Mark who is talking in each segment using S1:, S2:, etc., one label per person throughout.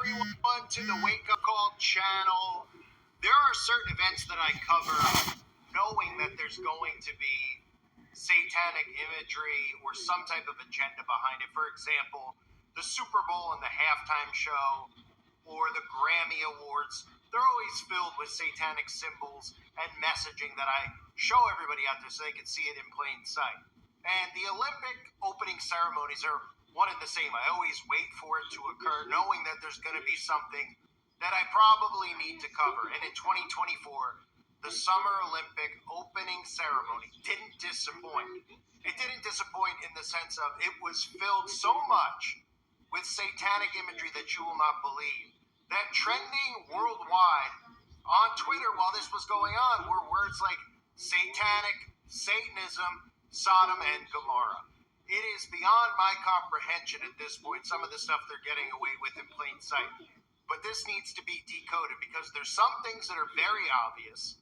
S1: everyone to the Wake Up Call channel. There are certain events that I cover knowing that there's going to be satanic imagery or some type of agenda behind it. For example, the Super Bowl and the halftime show or the Grammy Awards, they're always filled with satanic symbols and messaging that I show everybody out there so they can see it in plain sight. And the Olympic opening ceremonies are one and the same. I always wait for it to occur, knowing that there's going to be something that I probably need to cover. And in 2024, the Summer Olympic opening ceremony didn't disappoint. It didn't disappoint in the sense of it was filled so much with satanic imagery that you will not believe. That trending worldwide on Twitter while this was going on were words like satanic, Satanism, Sodom and Gomorrah. It is beyond my comprehension at this point, some of the stuff they're getting away with in plain sight. But this needs to be decoded because there's some things that are very obvious,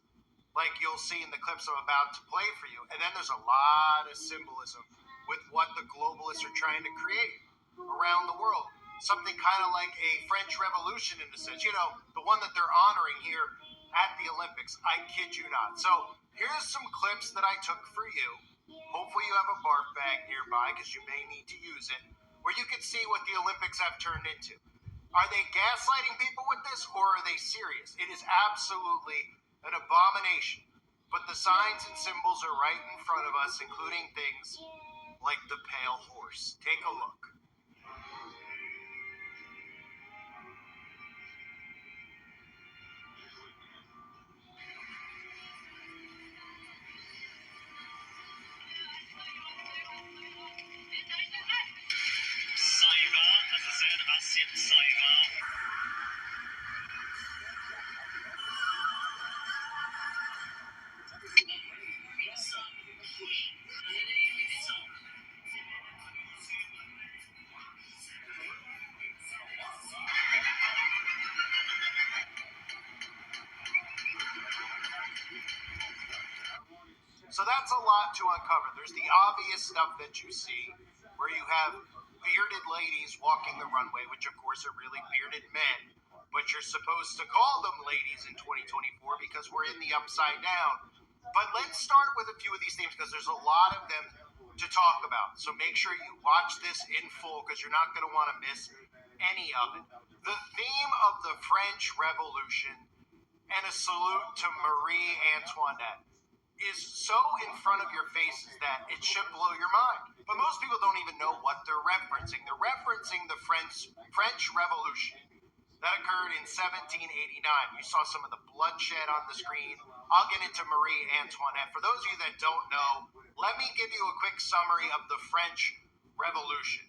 S1: like you'll see in the clips I'm about to play for you. And then there's a lot of symbolism with what the globalists are trying to create around the world. Something kind of like a French Revolution in a sense, the one that they're honoring here at the Olympics. I kid you not. So here's some clips that I took for you. Hopefully you have a barf bag nearby because you may need to use it, where you can see what the Olympics have turned into. Are they gaslighting people with this, or are they serious? It is absolutely an abomination. But the signs and symbols are right in front of us, including things like the pale horse. Take a look. So that's a lot to uncover. There's the obvious stuff that you see, where you have bearded ladies walking the runway, which of course are really bearded men, but you're supposed to call them ladies in 2024 because we're in the upside down. But let's start with a few of these themes because there's a lot of them to talk about. So make sure you watch this in full because you're not going to want to miss any of it. The theme of the French Revolution and a salute to Marie Antoinette is so in front of your faces that it should blow your mind. But most people don't even know what they're referencing. They're referencing the French Revolution that occurred in 1789. You saw some of the bloodshed on the screen. I'll get into Marie Antoinette. For those of you that don't know, let me give you a quick summary of the French Revolution.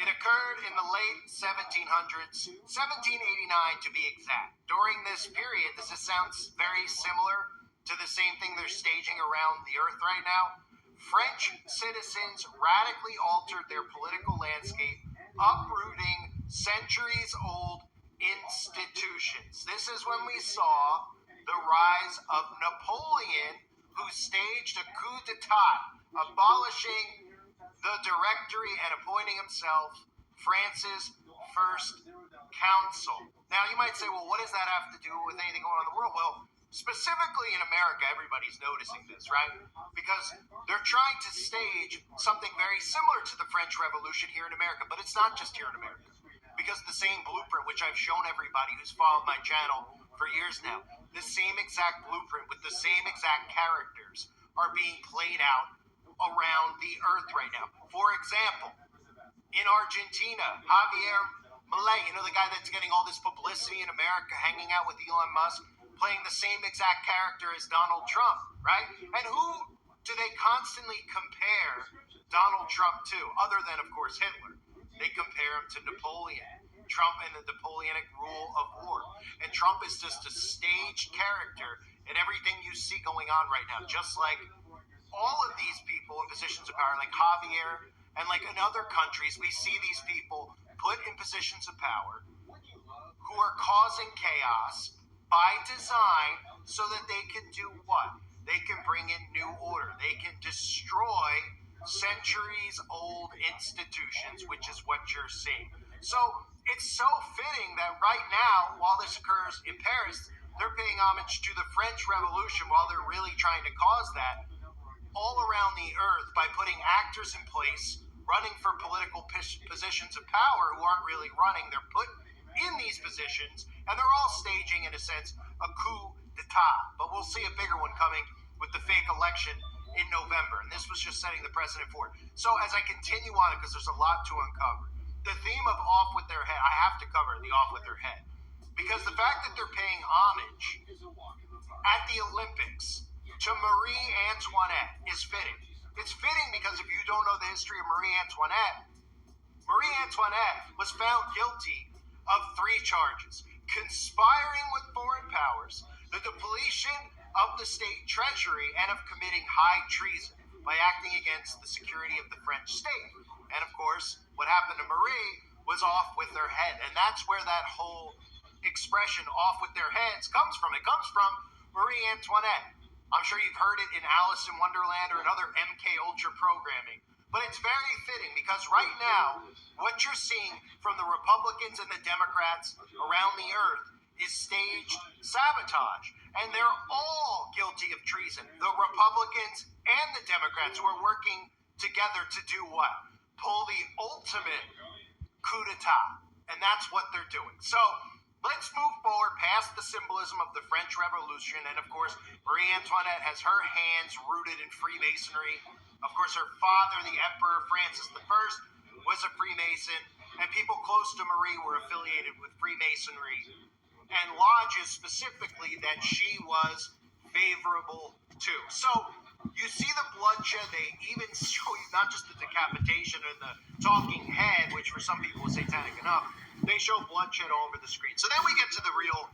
S1: It occurred in the late 1700s, 1789 to be exact. During this period, does this sound very similar to the same thing they're staging around the earth right now? French citizens radically altered their political landscape, uprooting centuries-old institutions. This is when we saw the rise of Napoleon, who staged a coup d'etat, abolishing the Directory and appointing himself France's first consul. Now, you might say, well, what does that have to do with anything going on in the world? Well, specifically in America, everybody's noticing this, right? Because they're trying to stage something very similar to the French Revolution here in America, but it's not just here in America. Because the same blueprint, which I've shown everybody who's followed my channel for years now, the same exact blueprint with the same exact characters are being played out around the earth right now. For example, in Argentina, Javier Milei, the guy that's getting all this publicity in America, hanging out with Elon Musk, playing the same exact character as Donald Trump, right? And who do they constantly compare Donald Trump to, other than, of course, Hitler? They compare him to Napoleon, Trump and the Napoleonic rule of war. And Trump is just a staged character in everything you see going on right now, just like all of these people in positions of power, like Javier, and like in other countries, we see these people put in positions of power who are causing chaos by design so that they can do what? They can bring in new order. They can destroy centuries-old institutions, which is what you're seeing. So it's so fitting that right now, while this occurs in Paris, they're paying homage to the French Revolution while they're really trying to cause that all around the earth by putting actors in place running for political positions of power who aren't really running. They're put in these positions, and they're all staging, in a sense, a coup d'etat. But we'll see a bigger one coming with the fake election in November, and this was just setting the precedent for it. So as I continue on it, because there's a lot to uncover, the theme of off with their head, I have to cover the off with their head, because the fact that they're paying homage at the Olympics to Marie Antoinette is fitting. It's fitting because if you don't know the history of Marie Antoinette was found guilty of 3 charges: conspiring with foreign powers, the depletion of the state treasury, and of committing high treason by acting against the security of the French state. And of course, what happened to Marie was off with their head. And that's where that whole expression, off with their heads, comes from. It comes from Marie Antoinette. I'm sure you've heard it in Alice in Wonderland or in other MK Ultra programming. But it's very fitting because right now, what you're seeing from the Republicans and the Democrats around the earth is staged sabotage. And they're all guilty of treason. The Republicans and the Democrats who are working together to do what? Pull the ultimate coup d'etat. And that's what they're doing. So let's move forward past the symbolism of the French Revolution. And of course, Marie Antoinette has her hands rooted in Freemasonry. Of course, her father, the Emperor Francis I, was a Freemason. And people close to Marie were affiliated with Freemasonry and lodges specifically that she was favorable to. So you see the bloodshed. They even show you not just the decapitation and the talking head, which for some people is satanic enough. They show bloodshed all over the screen. So then we get to the real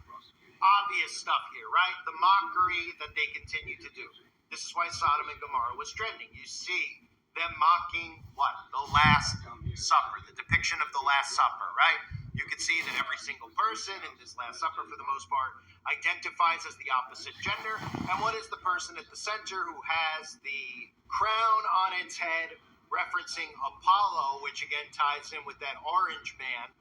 S1: obvious stuff here, right? The mockery that they continue to do. This is why Sodom and Gomorrah was trending. You see them mocking what? The Last Supper, the depiction of the Last Supper, right? You can see that every single person in this Last Supper, for the most part, identifies as the opposite gender. And what is the person at the center who has the crown on its head, referencing Apollo, which again ties in with that orange man?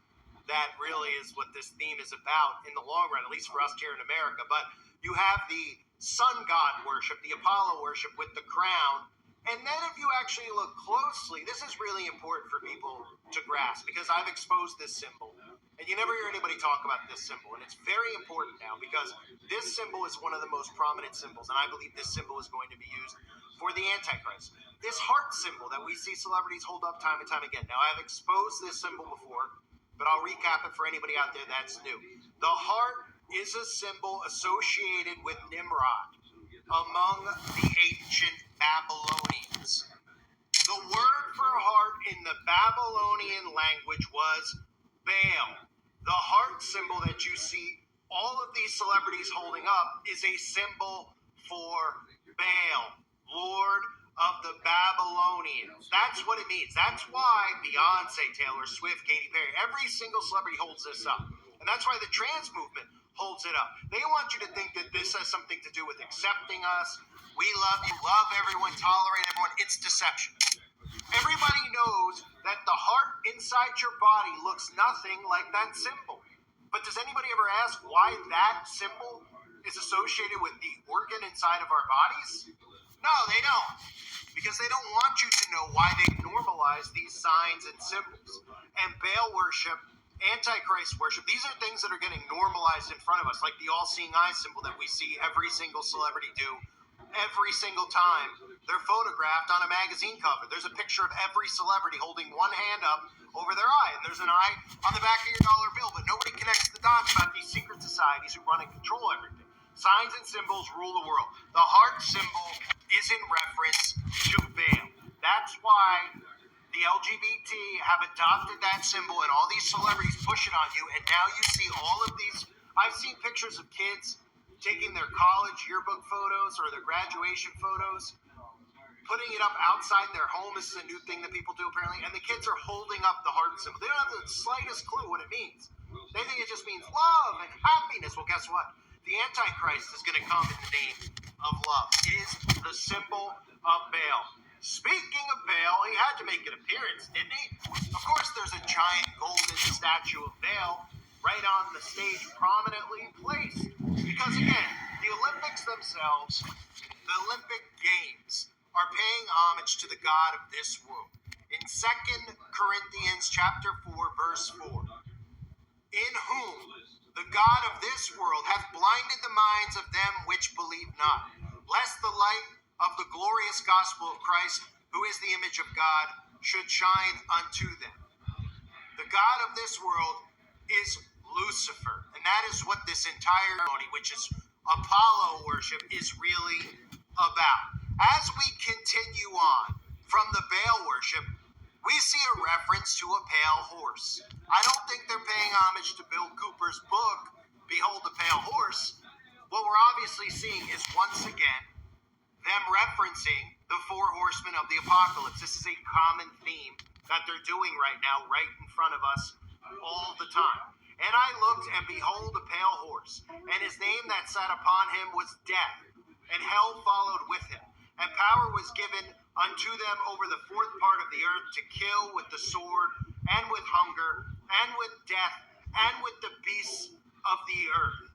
S1: That really is what this theme is about in the long run, at least for us here in America. But you have the sun god worship, the Apollo worship with the crown. And then if you actually look closely, this is really important for people to grasp because I've exposed this symbol. And you never hear anybody talk about this symbol. And it's very important now because this symbol is one of the most prominent symbols. And I believe this symbol is going to be used for the Antichrist. This heart symbol that we see celebrities hold up time and time again. Now, I've exposed this symbol before, but I'll recap it for anybody out there that's new. The heart is a symbol associated with Nimrod among the ancient Babylonians. The word for heart in the Babylonian language was Baal. The heart symbol that you see all of these celebrities holding up is a symbol for Baal, Lord of the Babylonians. That's what it means. That's why Beyonce, Taylor Swift, Katy Perry, every single celebrity holds this up. And that's why the trans movement holds it up. They want you to think that this has something to do with accepting us. We love you, love everyone, tolerate everyone. It's deception. Everybody knows that the heart inside your body looks nothing like that symbol. But does anybody ever ask why that symbol is associated with the organ inside of our bodies? No, they don't. Because they don't want you to know why they've normalized these signs and symbols. And Baal worship, Antichrist worship, these are things that are getting normalized in front of us, like the all-seeing eye symbol that we see every single celebrity do every single time they're photographed on a magazine cover. There's a picture of every celebrity holding one hand up over their eye, and there's an eye on the back of your dollar bill, but nobody connects the dots about these secret societies who run and control everything. Signs and symbols rule the world. The heart symbol is in reference to Baal. That's why the LGBT have adopted that symbol, and all these celebrities push it on you, and now you see all of these. I've seen pictures of kids taking their college yearbook photos or their graduation photos, putting it up outside their home. This is a new thing that people do apparently, and the kids are holding up the heart symbol. They don't have the slightest clue what it means. They think it just means love and happiness. Well, guess what? The Antichrist is going to come in the name of love. It is the symbol of Baal. Speaking of Baal, he had to make an appearance, didn't he? Of course, there's a giant golden statue of Baal right on the stage, prominently placed. Because again, the Olympics themselves, the Olympic Games, are paying homage to the God of this world. In 2 Corinthians chapter 4, verse 4, in whom the God of this world hath blinded the minds of them which believe not, lest the light of the glorious gospel of Christ, who is the image of God, should shine unto them. The God of this world is Lucifer, and that is what this entire ceremony, which is Apollo worship, is really about. As we continue on from the Baal worship, we see a reference to a pale horse. I don't think they're paying homage to Bill Cooper's book, Behold the Pale Horse. What we're obviously seeing is, once again, them referencing the four horsemen of the apocalypse. This is a common theme that they're doing right now, right in front of us all the time. And I looked, and behold, a pale horse, and his name that sat upon him was Death, and hell followed with him. And power was given unto them over the fourth part of the earth to kill with the sword, and with hunger, and with death, and with the beasts of the earth.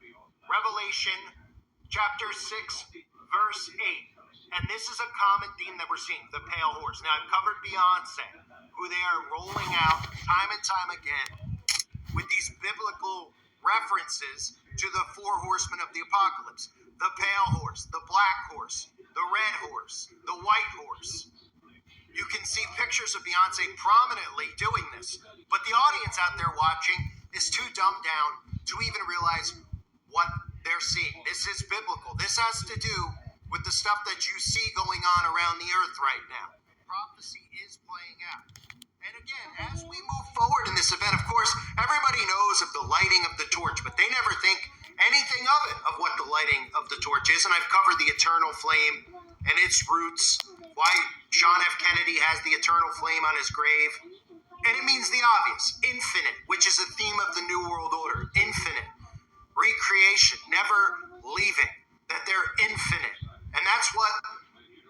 S1: Revelation chapter 6, verse 8. And this is a common theme that we're seeing, the pale horse. Now, I've covered Beyonce, who they are rolling out time and time again with these biblical references to the four horsemen of the apocalypse. The pale horse, the black horse, the red horse, the white horse. You can see pictures of Beyonce prominently doing this, but the audience out there watching is too dumbed down to even realize what they're seeing. This is biblical. This has to do with the stuff that you see going on around the earth right now. Prophecy is playing out. And again, as we move forward in this event, of course, everybody knows of the lighting of the torch, but they never think anything of it, of what the lighting of the torch is. And I've covered the eternal flame and its roots, why John F. Kennedy has the eternal flame on his grave. And it means the obvious, infinite, which is a theme of the New World Order, infinite. Recreation, never leaving, that they're infinite. And that's what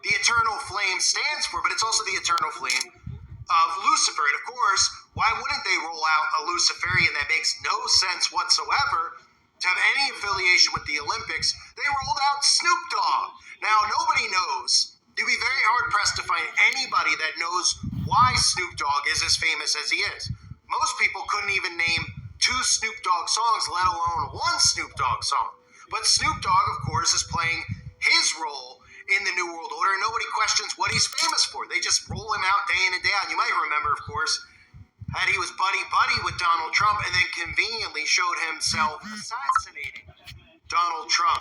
S1: the eternal flame stands for, but it's also the eternal flame of Lucifer. And of course, why wouldn't they roll out a Luciferian that makes no sense whatsoever to have any affiliation with the Olympics? They rolled out Snoop Dogg. Now, nobody knows. You'd be very hard-pressed to find anybody that knows why Snoop Dogg is as famous as he is. Most people couldn't even name 2 Snoop Dogg songs, let alone 1 Snoop Dogg song. But Snoop Dogg, of course, is playing his role in the New World Order, and nobody questions what he's famous for. They just roll him out day in and day out. You might remember, of course, that he was buddy-buddy with Donald Trump and then conveniently showed himself assassinating Donald Trump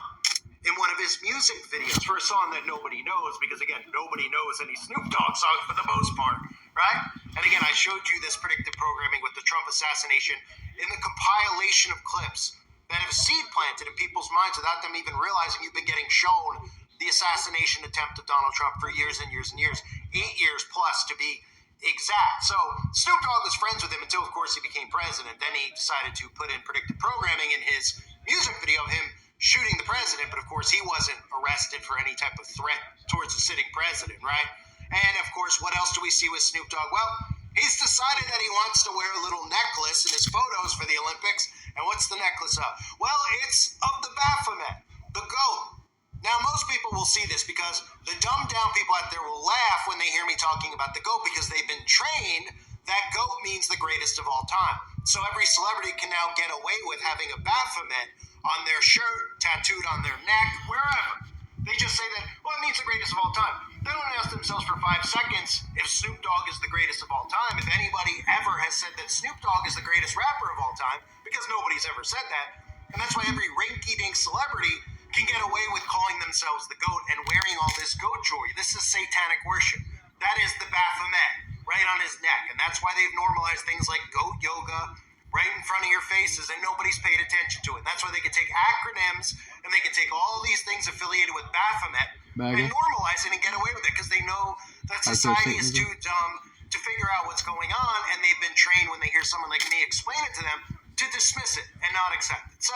S1: in one of his music videos for a song that nobody knows, because, again, nobody knows any Snoop Dogg songs for the most part, right? And, again, I showed you this predictive programming with the Trump assassination in the compilation of clips that have seed planted in people's minds without them even realizing you've been getting shown the assassination attempt of Donald Trump for years and years and years, 8 years plus to be exact. So Snoop Dogg was friends with him until, of course, he became president. Then he decided to put in predictive programming in his music video of him shooting the president, but of course he wasn't arrested for any type of threat towards the sitting president, right? And of course, what else do we see with Snoop Dogg? Well, he's decided that he wants to wear a little necklace in his photos for the Olympics. And what's the necklace of? Well, it's of the Baphomet, the goat. Now, most people will see this because the dumbed-down people out there will laugh when they hear me talking about the GOAT, because they've been trained that GOAT means the greatest of all time. So every celebrity can now get away with having a Baphomet on their shirt, tattooed on their neck, wherever. They just say that, well, it means the greatest of all time. They don't ask themselves for 5 seconds if Snoop Dogg is the greatest of all time, if anybody ever has said that Snoop Dogg is the greatest rapper of all time, because nobody's ever said that. And that's why every rinky-dink celebrity can get away with calling themselves the GOAT and wearing all this goat jewelry. This is satanic worship. That is the Baphomet right on his neck. And that's why they've normalized things like goat yoga right in front of your faces, and nobody's paid attention to it. That's why they can take acronyms and they can take all these things affiliated with Baphomet and normalize it and get away with it, because they know that society is too dumb to figure out what's going on, and they've been trained when they hear someone like me explain it to them to dismiss it and not accept it. So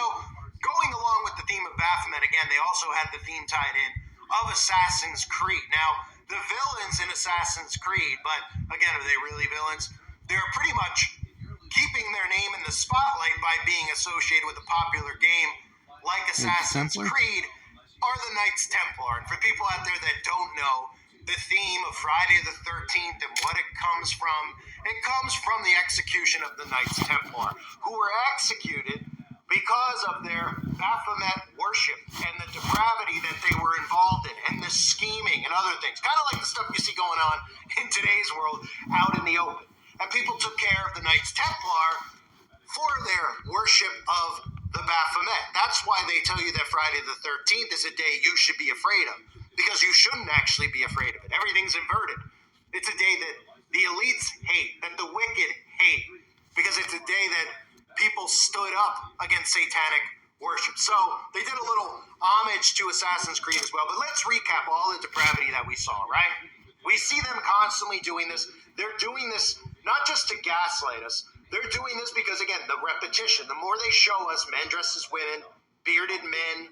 S1: going along with the theme of Baphomet, again, they also had the theme tied in of Assassin's Creed. Now, the villains in Assassin's Creed, but again, are they really villains? They're pretty much keeping their name in the spotlight by being associated with a popular game like Assassin's Creed are the Knights Templar. And for people out there that don't know the theme of Friday the 13th and what it comes from the execution of the Knights Templar, who were executed because of their Baphomet worship and the depravity that they were involved in, and the scheming and other things. Kind of like the stuff you see going on in today's world out in the open. And people took care of the Knights Templar for their worship of the Baphomet. That's why they tell you that Friday the 13th is a day you should be afraid of, because you shouldn't actually be afraid of it. Everything's inverted. It's a day that the elites hate, that the wicked hate, because it's a day that people stood up against satanic worship. So they did a little homage to Assassin's Creed as well. But let's recap all the depravity that we saw, right? We see them constantly doing this. They're doing this not just to gaslight us. They're doing this because, again, the repetition. The more they show us men dressed as women, bearded men,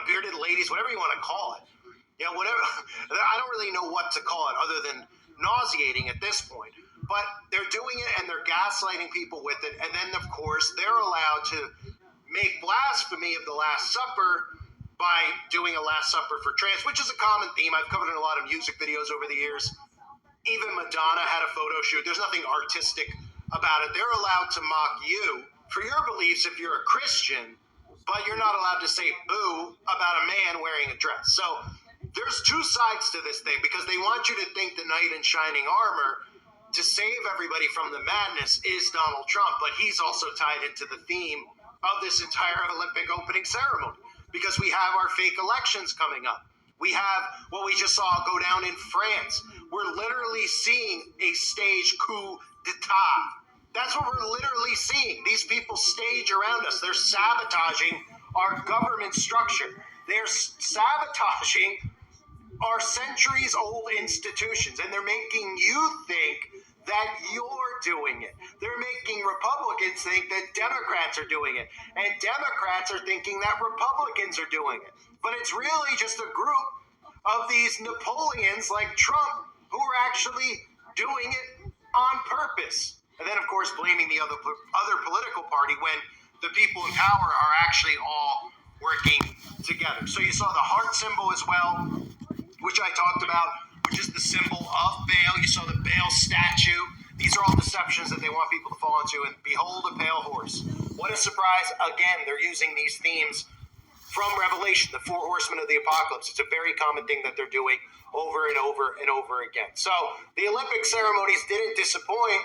S1: bearded ladies, whatever you want to call it. Whatever. I don't really know what to call it other than nauseating at this point. But they're doing it and they're gaslighting people with it. And then, of course, they're allowed to make blasphemy of the Last Supper by doing a Last Supper for trans, which is a common theme. I've covered in a lot of music videos over the years. Even Madonna had a photo shoot. There's nothing artistic about it. They're allowed to mock you for your beliefs if you're a Christian, but you're not allowed to say boo about a man wearing a dress. So there's two sides to this thing, because they want you to think the knight in shining armor to save everybody from the madness is Donald Trump, but he's also tied into the theme of this entire Olympic opening ceremony, because we have our fake elections coming up. We have what we just saw go down in France. We're literally seeing a stage coup d'etat. That's what we're literally seeing. These people stage around us. They're sabotaging our government structure. They're sabotaging our centuries-old institutions, and they're making you think that you're doing it. They're making Republicans think that Democrats are doing it, and Democrats are thinking that Republicans are doing it. But it's really just a group of these Napoleons like Trump who are actually doing it on purpose. And then, of course, blaming the other political party when the people in power are actually all working together. So you saw the heart symbol as well, which I talked about, which is the symbol of Baal. You saw the Baal statue. These are all deceptions that they want people to fall into. And behold, a pale horse. What a surprise. Again, they're using these themes from Revelation, the four horsemen of the apocalypse. It's a very common thing that they're doing over and over and over again. So the Olympic ceremonies didn't disappoint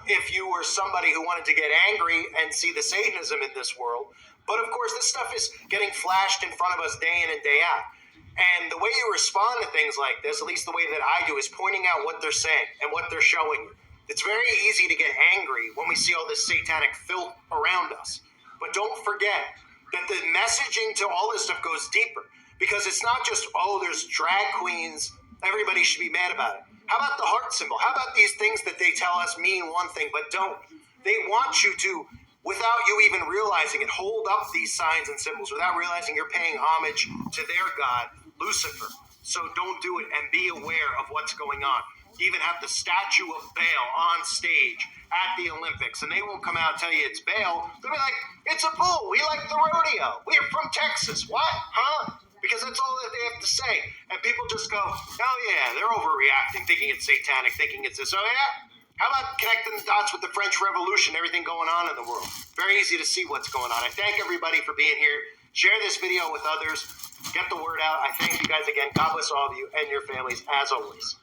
S1: if you were somebody who wanted to get angry and see the Satanism in this world. But of course, this stuff is getting flashed in front of us day in and day out. And the way you respond to things like this, at least the way that I do, is pointing out what they're saying and what they're showing you. It's very easy to get angry when we see all this satanic filth around us. But don't forget that the messaging to all this stuff goes deeper. Because it's not just, there's drag queens, everybody should be mad about it. How about the heart symbol? How about these things that they tell us mean one thing but don't? They want you to, without you even realizing it, hold up these signs and symbols without realizing you're paying homage to their god, Lucifer. So don't do it, and be aware of what's going on. You even have the statue of Baal on stage at the Olympics, and they won't come out and tell you it's Baal. They'll be like, it's a bull. We like the rodeo. We're from Texas. What? Huh? Because that's all that they have to say. And people just go, oh yeah, they're overreacting, thinking it's satanic, thinking it's this. Oh yeah? How about connecting the dots with the French Revolution, everything going on in the world? Very easy to see what's going on. I thank everybody for being here. Share this video with others. Get the word out. I thank you guys again. God bless all of you and your families, as always.